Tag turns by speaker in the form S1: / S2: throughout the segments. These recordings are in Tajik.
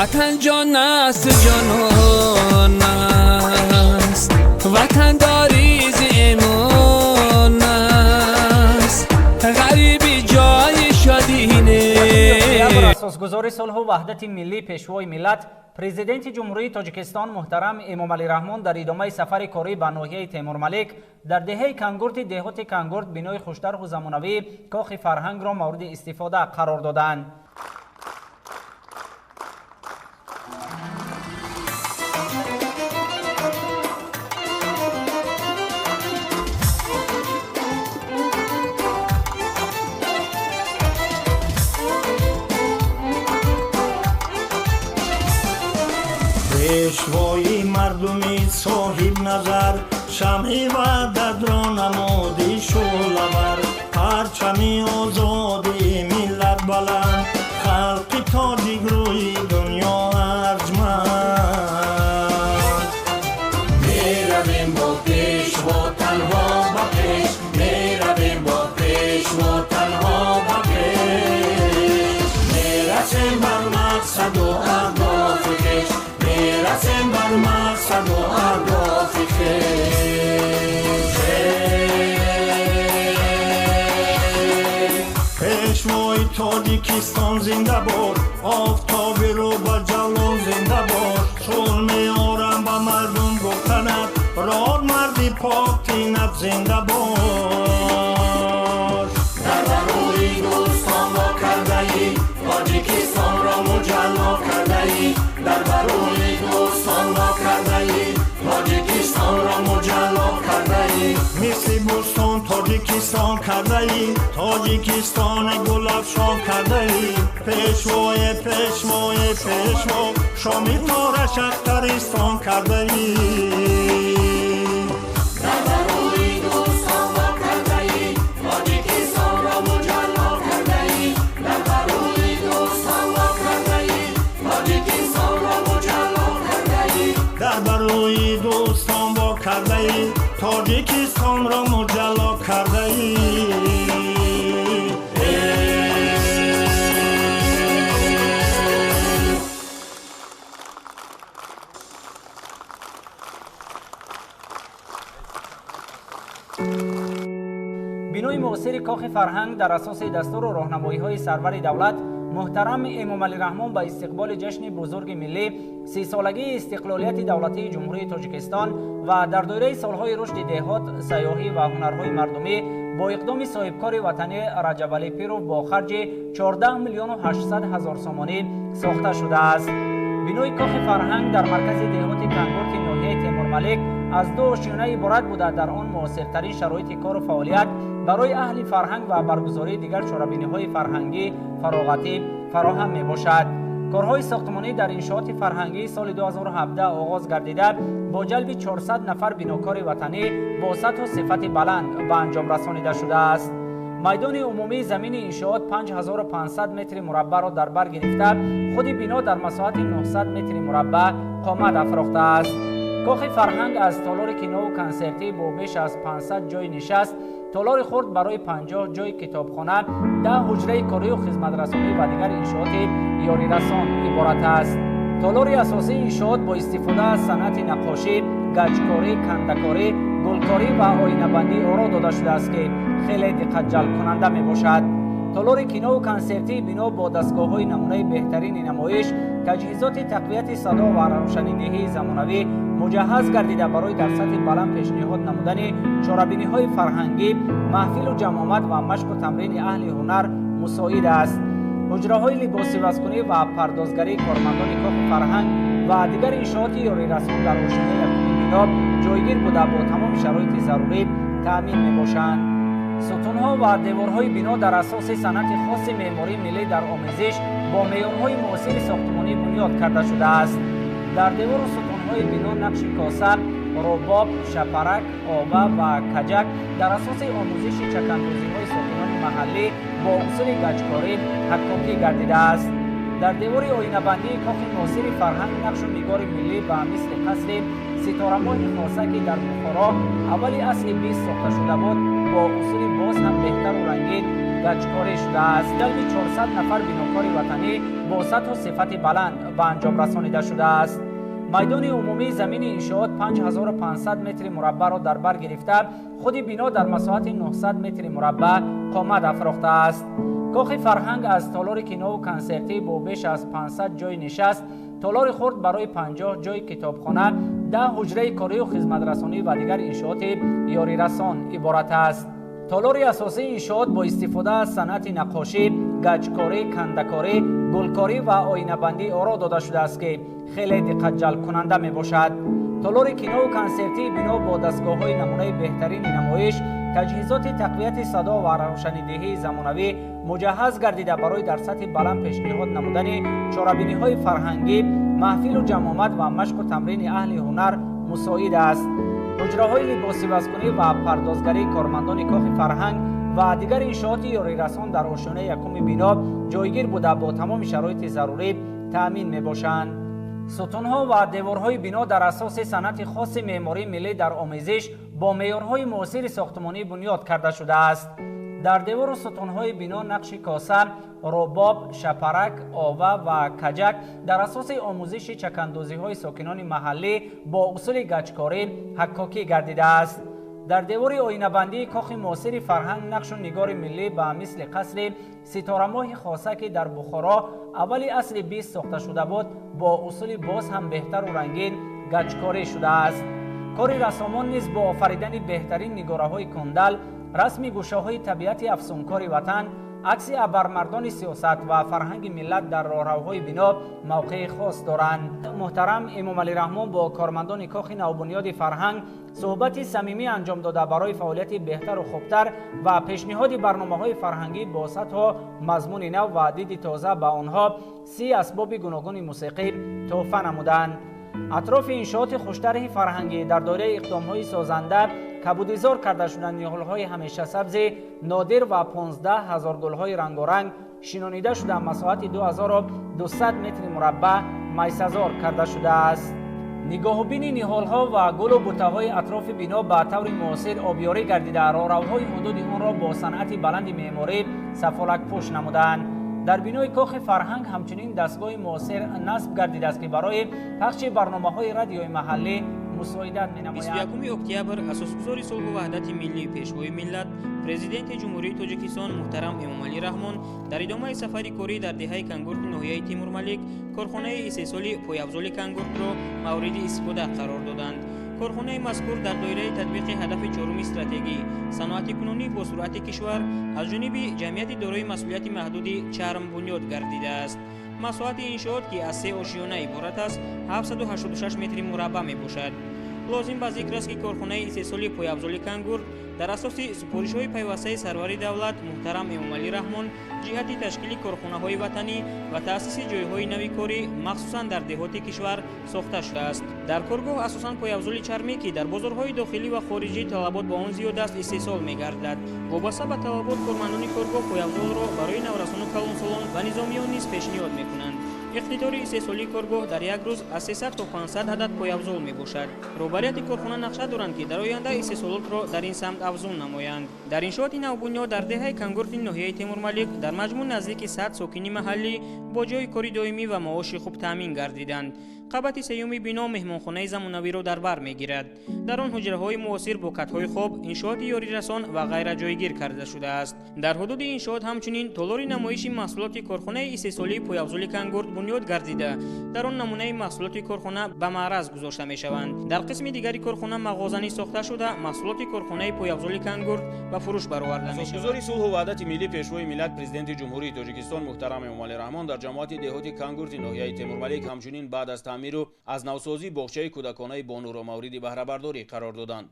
S1: وطن جان است جانان است، وطن داری ز ایمان است، غریبی جای شادینه.
S2: اساسگزار صلح و وحدت ملی پیشوای ملت پرزیدنت جمهوری تاجیکستان محترم امامعلی رحمان در ادامه سفر کاری به ناحیه تیمورملک در دهه کانگورد دهات کانگورد بنای خوشطرح و زمانوی کاخ فرهنگ را مورد استفاده قرار دادند.
S3: پیشوای مردمی صاحب نظر، شمعی وحدت را نمودی شعله‌ور، پرچمی آزادی ملت بلند، خلق تاجیک روی دنیا ارجمند. میرویم با پیشوا تنها با پیش، میرویم با پیشوا تنها با پیش، میرسیم بر مقصد و اهداف خویش، میرسیم بر مقصد و اهداف خویش. پیشوای تاجیکستان زنده باد، آفتاب رو با جلال زنده باد، شل میارم با مردم گفتند راد مردی پاک تینت زنده باد. در بروی دوستان با کرده ای، تاجیکستان را مجلا کرده ای، در بروی دوستان با کرده ای، تاجیکستان را مجلا کرده ای، مثل بوستان تاجیکستان کرده ای، تاجیکستان گل افشان کرده ای. پیشوای پیشوای پیشوا شامی تار شکرستان کرده ای. در بروی دوستان با کرده ای، تاجیکستان را مجلا کرده ای، در بروی دوستان با کرده ای، تاجیکستان را مجلا کرده ای، در بروی دوستان با کرده ای، تاجیکستان را مجلا کرده ای.
S2: بنای معاصر کاخ فرهنگ در اساس دستور و راهنمایی‌های سرور دولت محترم امامعلی رحمان به استقبال جشن بزرگ ملی 30 سالگی استقلالیت دولتی جمهوری تاجیکستان و در دوره سالهای رشد دهات، سیاحی و هنرهای مردمی با اقدام صاحبکار وطنی رجبعلی پیروف با خرج 14 میلیون و 800 هزار سومانی ساخته شده است. بنای کاخ فرهنگ در مرکز دهات کانگورد ناحیه تیمورملک از 2 آشیانه عبارت بوده. در آن موثرترین شرایط کار و فعالیت برای اهل فرهنگ و برگزاری دیگر چهاربینی‌های فرهنگی فراغتی فراهم میباشد. کارهای ساختمانی در انشاءات فرهنگی سال 2017 آغاز گردیده با جلب 400 نفر بناکار وطنی با سطح و صفت بلند به انجام رسانیده شده است. میدان عمومی زمین انشاءات 5500 متر مربع را در بر گرفته، خود بنا در مساحت 900 متر مربع قامت افراخته است. کاخ فرهنگ از تالار کینا و کنسرتی با بیش از 500 جای نشست، تالار خرد برای 50 جای کتابخانه، 10 حجره کاری و خدمترسانی و دیگر انشاءات یاری رسان عبارت است. تالار اساسی انشاءات با استفاده از صنعت نقاشی، گچکاری، کنده‌کاری، گلکاری و آینه‌بندی آرا داده شده است که خیلی دقت جلب کننده می باشد. تالار کینا و کنسرتی بنا با دستگاه‌های نمونه بهترین نمایش، تجهیزات تقویت صدا و روشنیدهی زمانوی مجهز گردیده برای در سطح بلند پیشنهاد نمودن چهاربینی‌های فرهنگی، محفل و جمع آمد و مشق و تمرین اهل هنر مساعد است. حجره‌های لباس عوض‌کنی و پردازگری کارمندان کاخ فرهنگ و دیگر انشاءات یاری رسان در حوزه بنا جایگیر بوده با تمام شرایط ضروری تأمین می‌باشند. ستون‌ها و دیوارهای بنا در اساس صنعت خاص معماری ملی در آمیزش با معیارهای معاصر ساختمانی بنیاد کرده شده است. در دیوار و ستون‌های بنا نقش کاسه، رباب، شپرک، آوه و کجک در اساس آموزش چکندوزی‌های ساکنان محلی با اصول گچکاری حکاکی گردیده است. در دیوار آینه‌بندی کاخ معاصر فرهنگ نقش و نگار ملی به مثل قصر ستاره‌ماه خاصه که در بخارا اولی اصل 20 ساخته شده بود با اصول باز هم بهتر و رنگین گچکاری شده است. جلب 400 نفر بیناکار وطنی با سطح و صفت بلند به انجام رسانیده شده است. میدان عمومی زمین انشاءات 5500 متر مربع را در بر گرفته، خود بنا در مساحت 900 متر مربع قامت افراخته است. کاخ فرهنگ از تالار کینا و کنسرتی با بیش از 500 جای نشست، تالار خرد برای 50 جای کتابخانه، 10 حجره کاری و خدمت رسانی و دیگر انشاءات یاری رسان عبارت است. تالار اساسی انشاءات با استفاده از صنعت نقاشی، گچکاری، کنده‌کاری، گلکاری و آینه‌بندی آرا داده شده است که خیلی دقت جلب کننده می باشد. تالار کینا و کنسرتی بنا با دستگاه‌های نمونه بهترین نمایش، تجهیزات تقویت صدا و روشنیدهی زمانوی مجهز گردیده برای در سطح بلند پیشنهاد نمودن چاره‌بینی‌های فرهنگی، محفل و جمع آمد و مشق و تمرین اهل هنر مساعد است. حجره‌های لباسی بسکونی و پردازگری کارمندان کاخ فرهنگ و دیگر انشاءات یاری رسان در آشیانه یکم بنا جایگیر بوده با تمام شرایط ضروری تأمین می‌باشند. ستون‌ها و دیوارهای بنا در اساس صنعت خاص معماری ملی در آمیزش با معیارهای معاصر ساختمانی بنیاد کرده شده است. در دیوار و ستون‌های بنا نقش کاسه، رباب، شپرک، آوه و کجک در اساس آموزش چکاندازی‌های ساکنان محلی با اصول گچکاری حکاکی گردیده است. در دیوار آینه‌بندی کاخ معاصر فرهنگ نقش و نگار ملی به مثل قصر ستاره‌ماه خاصه که در بخارا اولی عصر 20 ساخته شده بود با اصول باز هم بهتر و رنگین گچکاری شده است. کار رسامان نیز با آفریدن بهترین نگاره‌های کندل، رسم گوشه‌های طبیعت افسونکار وطن، عکس ابرمردان سیاست و فرهنگ ملت در راهروهای بنا موقع خاص دارند. محترم امام علی رحمان با کارمندان کاخ نوبنیاد فرهنگ صحبت صمیمی انجام داده برای فعالیت بهتر و خوبتر و پیشنهاد برنامه‌های فرهنگی با سطح و مضمون نو و دید تازه به آنها 30 اسباب گوناگون موسیقی تحفه نمودند. اطراف انشاءات خوشطرح فرهنگی در دایره اقدام‌های سازنده کبودیزار کرده شدن نهال‌های همیشه سبز نادر و 15000 گل‌های رنگارنگ شینانیده شده مساحت 2200 متر مربع میسزار کرده شده است. نگاهبین نهال‌ها و گل و بوته‌های اطراف بنا به طور معاصر آبیاری گردیده راهروهای حدود آن را با صنعت بلند معماری سفالک پوش نمودند. در بینای کاخ فرهنگ همچنین دستگاه معاصر نصب گردیده است که برای پخش برنامه‌های رادیوی محلی مساعدت می‌نماید.
S4: 21 اکتبر اساسگزار صلح و وحدت ملی پیشوای ملت پرزیدنت جمهوری تاجیکستان محترم امام علی رحمان در ادامه سفر کاری در دهه کنگورت ناحیه تیمور ملیک کارخانه استحصال پایافزال کنگورت را مورد استفاده قرار دادند. کارخانه مذکور در دایره تطبیق هدف چهارم استراتژی صنعت کنونی با سرعت کشور از جانب جمعیت دارای مسئولیت محدود چرم بنیاد گردیده است. مساحت انشاءات که از 3 آشیانه عبارت است 786 متر مربع می باشد. لازم به ذکر است که کارخانه استحصال پایافزال کنگورت در اساس سپارش‌های پیوسته سرور دولت محترم امام علی رحمان جهت تشکیل کارخانه‌های وطنی و تأسیس جای‌های نوی کاری مخصوصاً در دهات کشور ساخته شده است. در کارگاه اساساً پایافزال چرمی که در بازارهای داخلی و خارجی طلبات با آن زیاد است استحصال می‌گردد. وابسته به طلبات کارمندان کارگاه پایافزال را برای نورسان و کلانسالان و نظامیان نیز پیشنهاد می‌کنند. اقتدار استحصالی کارگاه در یک روز از 300 تا 500 عدد پایافزال می باشد. رهبریت کارخانه نقشه دارند که در آینده استحصالات را در این سمت افزون نمایند. در انشاءات نوبنیاد در دهه کنگورت ناحیه تیمور ملیک در مجموع نزدیک 100 ساکن محلی با جای کاری دائمی و معاش خوب تامین گردیدند. قبط سیومی بنا مهمانخانه زمانوی را در بر میگیرد. در آن حجره‌های معاصر با کت‌های خواب، انشاءات یاری رسان و غیره جایگیر کرده شده است. در حدود انشاءات همچنین تالار نمایش محصولات کارخانه استحصالی پایافزال کنگورت بنیاد گردیده. در آن نمونه محصولات کارخانه به معرض گذاشته می‌شوند. در قسم دیگری کارخانه مغازه‌ای ساخته شده محصولات کارخانه پایافزال کنگورت به فروش برآورده می‌شود.
S5: اساسگزار صلح و وحدت ملی پیشوای ملت پرزیدنت جمهوری تاجیکستان محترم امام علی رحمان در جماعت دهات کنگورت ناحیه تیمور ملیک همچنین بعد از تعمیر و از نوسازی باغچه کودکانه بانو را مورد بهره برداری قرار دادند.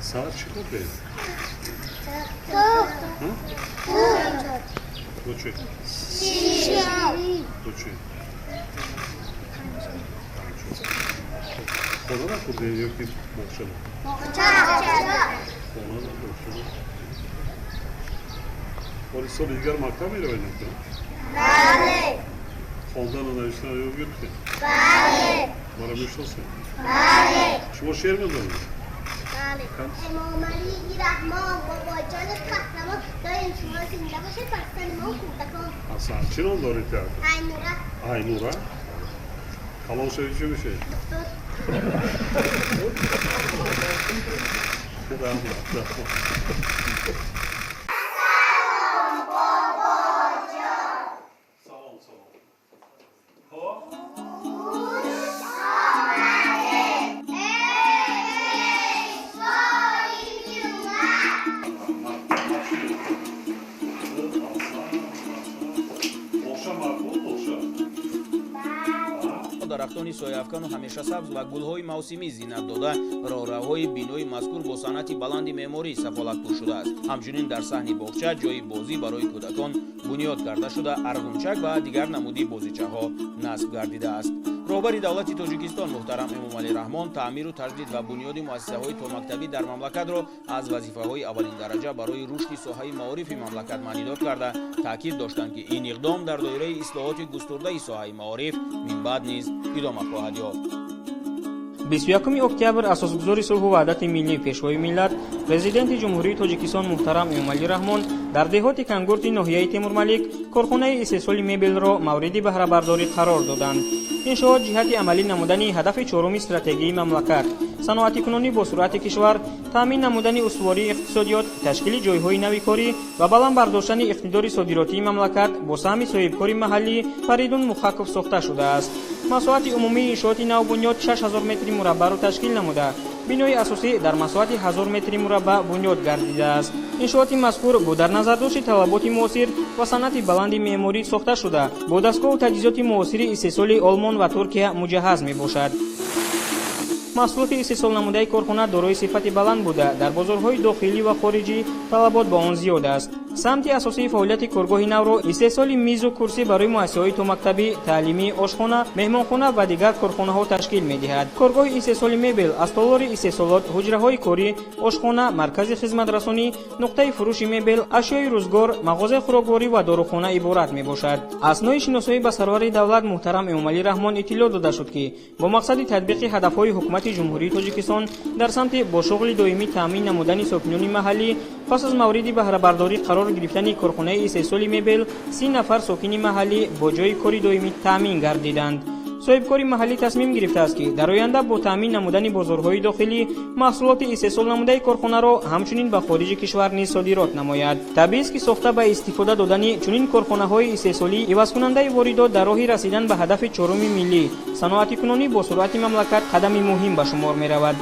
S6: Saat çıkıyor be. Doçi. Doçi. Ona da kurduğu yok ki boşuna. Ona da boşuna. Polis sonra ilgiler makta mıydı oynadı? Bale. Ondan ona işler yok ki. Bale. Bana bir şey olsun. Bale. Şu o şehir mi oldu?
S7: امامعلی رحمان بابا جان قهرمان داریم شما زنده باشه فرستن ما و کودکان
S6: Hasan Çinon doğru iterdi.
S7: aynura
S6: Aynur'a. Kalan söyleyeceği bir şey. Tamam. Sağ ol, sağ ol.
S5: дарахтони сояфкану ҳамешасабз ва гулҳои мавсимӣ зинат дода роҳраҳҳои бинои мазкур бо санъати баланди меъморӣ сафолатпур шудааст. ҳамчунин дар саҳни боғча ҷойи бозӣ барои кӯдакон бунёд карда шуда арғунчак ва дигар намуди бозичаҳо насб гардидааст. роҳбари давлати тоҷикистон муҳтарам эмомалӣ раҳмон таъмиру таҷдид ва бунёди муассисаҳои томактабӣ дар мамлакатро аз вазифаҳои аввалин дараҷа барои рушди соҳаи маорифи мамлакат маънидод карда таъкид доштанд ки ин иқдом дар доираи ислоҳоти густурдаи соҳаи маориф минбаъд низ идома хоҳад ёфт.
S4: 21 октябр асосгузори сулҳу ваҳдати миллии пешвои миллат президенти ҷумҳурии тоҷикистон муҳтарам эмомалӣ раҳмон дар деҳоти кангурти ноҳияи темурмалик корхонаи истеҳсоли мебелро мавриди баҳрабардорӣ қарор доданд. иншоот ҷиҳати амалӣ намудани ҳадафи чоруми стратегияи мамлакат, саноатикунонӣ бо суръати кишвар, таъмин намудани устувории иқтисодиёт, ташкили ҷойҳои нави корӣ ва баланд бардоштани иқтидори содиротии мамлакат бо саҳми соҳибкори маҳаллӣ Фаридун Мухаков сохта шудааст. масоати умумии иншооти навбунёд 6000 метри мураббаъро ташкил намуда, бинои асосӣ дар масоати 1000 метри мураббаъ бунёд гардидааст. иншооти мазкур бо дар назардошти талаботи муосир ва санъати баланди меъморӣ сохта шуда, бо дастгоҳу таҷҳизоти муосири истеҳсоли Олмон ва Туркия муҷаҳҳаз мебошад. маҳсулоти истеҳсол намудаи корхона дорои сифати баланд буда, дар бозорҳои дохилӣ ва хориҷӣ талабот ба он зиёд аст. самти асосии фаъолияти коргоҳи навро истеҳсоли мизу курсӣ барои муассисаҳои томактабӣ, таълимӣ, ошхона, меҳмонхона ва дигар корхонаҳо ташкил медиҳад. коргоҳи истеҳсоли мебел аз толори истеҳсолот, ҳуҷраҳои корӣ, ошхона, маркази хизматрасонӣ, нуқтаи фурӯши мебел, ашёи рӯзгор, мағозаи хӯрокворӣ ва дорухона иборат мебошад. аснои шиносоӣ ба сарвари давлат муҳтарам эмомалӣ раҳмон иттилоъ дода шуд ки бо мақсади татбиқи ҳадафҳои ҳукумати ҷумҳурии тоҷикистон дар самти бо шуғли доимӣ таъмин намудани сокинони маҳаллӣ пас аз мавриди баҳрабардорӣ қарор гирифтани корхонаи истеҳсоли мебел 30 нафар сокини маҳаллӣ бо ҷойи кори доимӣ таъмин гардиданд. соҳибкори маҳаллӣ тасмим гирифтааст ки дар оянда бо таъмин намудани бозорҳои дохилӣ маҳсулоти истеҳсол намудаи корхонаро ҳамчунин ба хориҷи кишвар низ содирот намояд. табиист ки сохта ба истифода додани чунин корхонаҳои истеҳсолӣ ивазкунандаи воридот дар роҳи расидан ба ҳадафи чоруми миллӣ саноатикунонӣ бо суръати мамлакат қадами муҳим ба шумор меравад.